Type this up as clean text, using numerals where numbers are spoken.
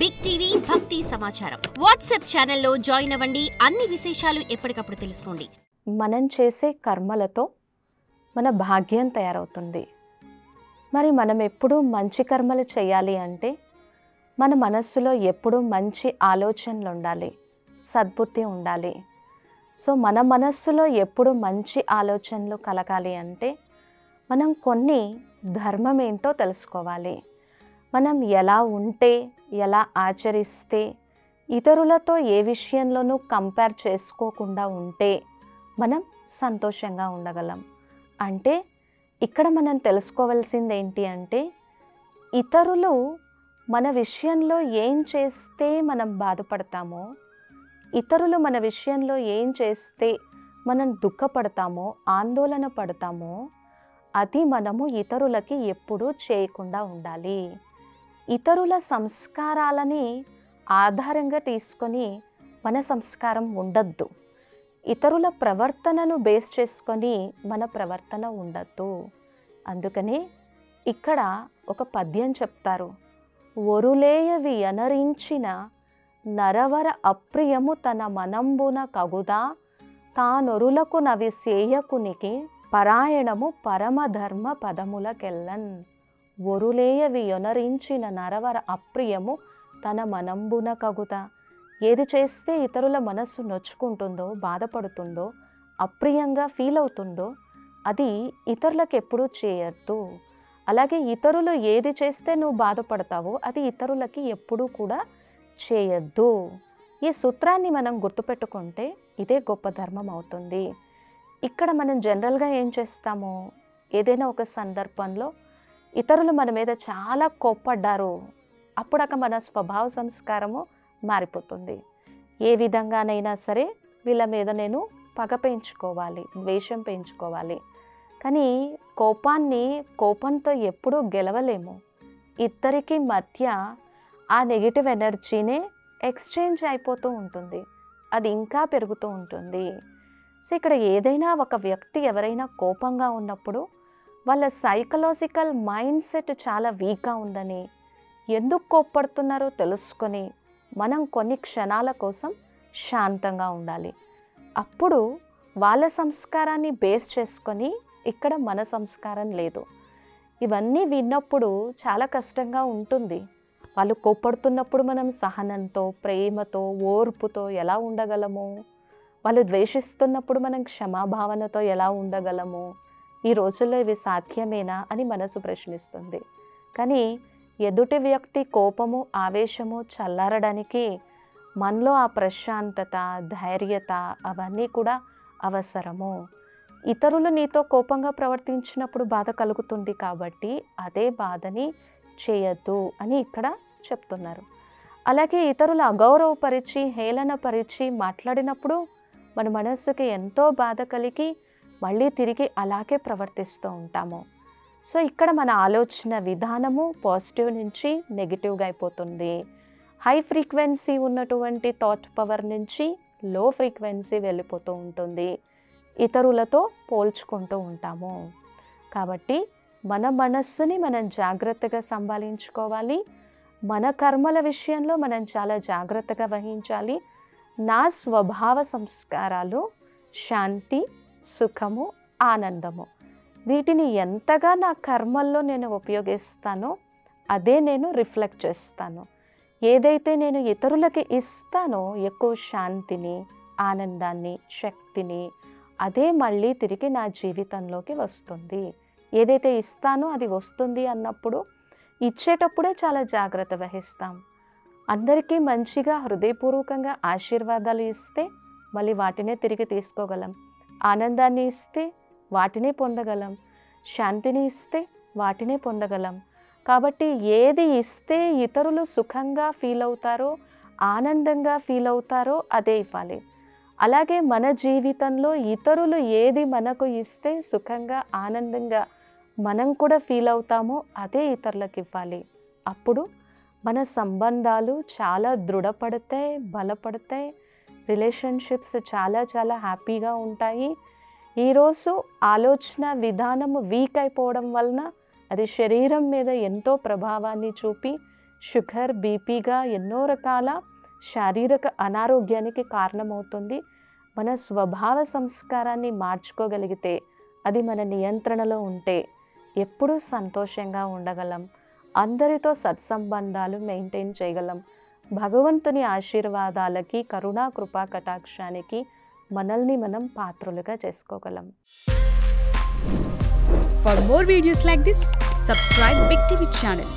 Big TV భక్తి సమాచారం WhatsApp ఛానల్లో జాయిన్ అవ్వండి. అన్ని విశేషాలు ఎప్పటికప్పుడు తెలుసుకోండి. మనం చేసే కర్మలతో మన భాగ్యం తయారవుతుంది. మరి మనం ఎప్పుడూ మంచి కర్మలు చేయాలి అంటే మన మనస్సులో ఎప్పుడూ మంచి ఆలోచనలు ఉండాలి, సద్బుద్ధి ఉండాలి. సో మన మనస్సులో ఎప్పుడు మంచి ఆలోచనలు కలగాలి అంటే మనం కొన్ని ధర్మం ఏంటో తెలుసుకోవాలి. మనం ఎలా ఉంటే, ఎలా ఆచరిస్తే, ఇతరులతో ఏ విషయంలోనూ కంపేర్ చేసుకోకుండా ఉంటే మనం సంతోషంగా ఉండగలం. అంటే ఇక్కడ మనం తెలుసుకోవాల్సింది ఏంటి అంటే ఇతరులు మన విషయంలో ఏం చేస్తే మనం బాధపడతామో, ఇతరులు మన విషయంలో ఏం చేస్తే మనం దుఃఖపడతామో, ఆందోళన పడతామో అది మనము ఇతరులకి ఎప్పుడూ చేయకుండా ఉండాలి. ఇతరుల సంస్కారాలని ఆధారంగా తీసుకొని మన సంస్కారం ఉండద్దు. ఇతరుల ప్రవర్తనను బేస్ చేసుకొని మన ప్రవర్తన ఉండద్దు. అందుకని ఇక్కడ ఒక పద్యం చెప్తారు. ఒరులేయవి ఎనరించిన నరవర అప్రియము తన మనంబున కగుదా తానొరులకు నవి సేయకునికి పరాయణము పరమధర్మ పదములకెల్లన్. ఒరులేయవి యొనరించిన నరవర అప్రియము తన మనంబున కగుదా. ఏది చేస్తే ఇతరుల మనస్సు నొచ్చుకుంటుందో, బాధపడుతుందో, అప్రియంగా ఫీల్ అవుతుందో అది ఇతరులకు ఎప్పుడూ చేయొద్దు. అలాగే ఇతరులు ఏది చేస్తే నువ్వు బాధపడతావో అది ఇతరులకి ఎప్పుడూ కూడా చేయొద్దు. ఈ సూత్రాన్ని మనం గుర్తుపెట్టుకుంటే ఇదే గొప్ప ధర్మం అవుతుంది. ఇక్కడ మనం జనరల్గా ఏం చేస్తామో, ఏదైనా ఒక సందర్భంలో ఇతరులు మన మీద చాలా కోప్పడ్డారు, అప్పుడక మన స్వభావ సంస్కారము మారిపోతుంది. ఏ విధంగానైనా సరే వీళ్ళ మీద నేను పగ పెంచుకోవాలి, ద్వేషం పెంచుకోవాలి. కానీ కోపంతో ఎప్పుడూ గెలవలేము. ఇద్దరికి మధ్య ఆ నెగిటివ్ ఎనర్జీనే ఎక్స్చేంజ్ అయిపోతూ ఉంటుంది, అది ఇంకా పెరుగుతూ ఉంటుంది. సో ఇక్కడ ఏదైనా ఒక వ్యక్తి ఎవరైనా కోపంగా ఉన్నప్పుడు వాళ్ళ సైకలాజికల్ మైండ్ సెట్ చాలా వీక్గా ఉందని, ఎందుకు కోప్పడుతున్నారో తెలుసుకొని మనం కొన్ని క్షణాల కోసం శాంతంగా ఉండాలి. అప్పుడు వాళ్ళ సంస్కారాన్ని బేస్ చేసుకొని ఇక్కడ మన సంస్కారం లేదు. ఇవన్నీ విన్నప్పుడు చాలా కష్టంగా ఉంటుంది. వాళ్ళు కోప్పడుతున్నప్పుడు మనం సహనంతో, ప్రేమతో, ఓర్పుతో ఎలా ఉండగలము? వాళ్ళు ద్వేషిస్తున్నప్పుడు మనం క్షమాభావనతో ఎలా ఉండగలము? ఈ రోజుల్లో ఇవి సాధ్యమేనా అని మనసు ప్రశ్నిస్తుంది. కానీ ఎదుటి వ్యక్తి కోపము, ఆవేశము చల్లారడానికి మనలో ఆ ప్రశాంతత, ధైర్యత అవన్నీ కూడా అవసరము. ఇతరులు నీతో కోపంగా ప్రవర్తించినప్పుడు బాధ కలుగుతుంది కాబట్టి అదే బాధని చేయొద్దు అని ఇక్కడ చెప్తున్నారు. అలాగే ఇతరులు అగౌరవపరిచి, హేళనపరిచి మాట్లాడినప్పుడు మన మనస్సుకి ఎంతో బాధ కలిగి మళ్ళీ తిరిగి అలాగే ప్రవర్తిస్తూ ఉంటాము. సో ఇక్కడ మన ఆలోచన విధానము పాజిటివ్ నుంచి నెగిటివ్గా అయిపోతుంది. హై ఫ్రీక్వెన్సీ ఉన్నటువంటి థాట్ పవర్ నుంచి లో ఫ్రీక్వెన్సీ వెళ్ళిపోతూ ఉంటుంది. ఇతరులతో పోల్చుకుంటూ ఉంటాము. కాబట్టి మన మనస్సుని మనం జాగ్రత్తగా సంభాళించుకోవాలి. మన కర్మల విషయంలో మనం చాలా జాగ్రత్తగా వహించాలి. నా స్వభావ సంస్కారాలు శాంతి, సుఖము, ఆనందము, వీటిని ఎంతగా నా కర్మల్లో నేను ఉపయోగిస్తానో అదే నేను రిఫ్లెక్ట్ చేస్తాను. ఏదైతే నేను ఇతరులకి ఇస్తానో ఎక్కువ శాంతిని, ఆనందాన్ని, శక్తిని, అదే మళ్ళీ తిరిగి నా జీవితంలోకి వస్తుంది. ఏదైతే ఇస్తానో అది వస్తుంది అన్నప్పుడు ఇచ్చేటప్పుడే చాలా జాగ్రత్త వహిస్తాం. అందరికీ మంచిగా హృదయపూర్వకంగా ఆశీర్వాదాలు ఇస్తే మళ్ళీ వాటినే తిరిగి తీసుకోగలం. ఆనందాన్ని ఇస్తే వాటినే పొందగలం. శాంతిని ఇస్తే వాటినే పొందగలం. కాబట్టి ఏది ఇస్తే ఇతరులు సుఖంగా ఫీల్ అవుతారో, ఆనందంగా ఫీల్ అవుతారో అదే ఇవ్వాలి. అలాగే మన జీవితంలో ఇతరులు ఏది మనకు ఇస్తే సుఖంగా, ఆనందంగా మనం కూడా ఫీల్ అవుతామో అదే ఇతరులకు ఇవ్వాలి. అప్పుడు మన సంబంధాలు చాలా దృఢపడతాయి, బలపడతాయి. రిలేషన్షిప్స్ చాలా చాలా హ్యాపీగా ఉంటాయి. ఈరోజు ఆలోచన విధానము వీక్ అయిపోవడం వలన అది శరీరం మీద ఎంతో ప్రభావాన్ని చూపి షుగర్, బీపీగా ఎన్నో రకాల శారీరక అనారోగ్యానికి కారణమవుతుంది. మన స్వభావ సంస్కారాన్ని మార్చుకోగలిగితే, అది మన నియంత్రణలో ఉంటే ఎప్పుడూ సంతోషంగా ఉండగలం, అందరితో సత్సంబంధాలు మెయింటైన్ చేయగలం. భగవంతుని ఆశీర్వాదాలకి, కరుణా కృపా కటాక్షానికి మనల్ని మనం పాత్రులుగా చేసుకోగలం. For more videos like this, subscribe Big TV channel.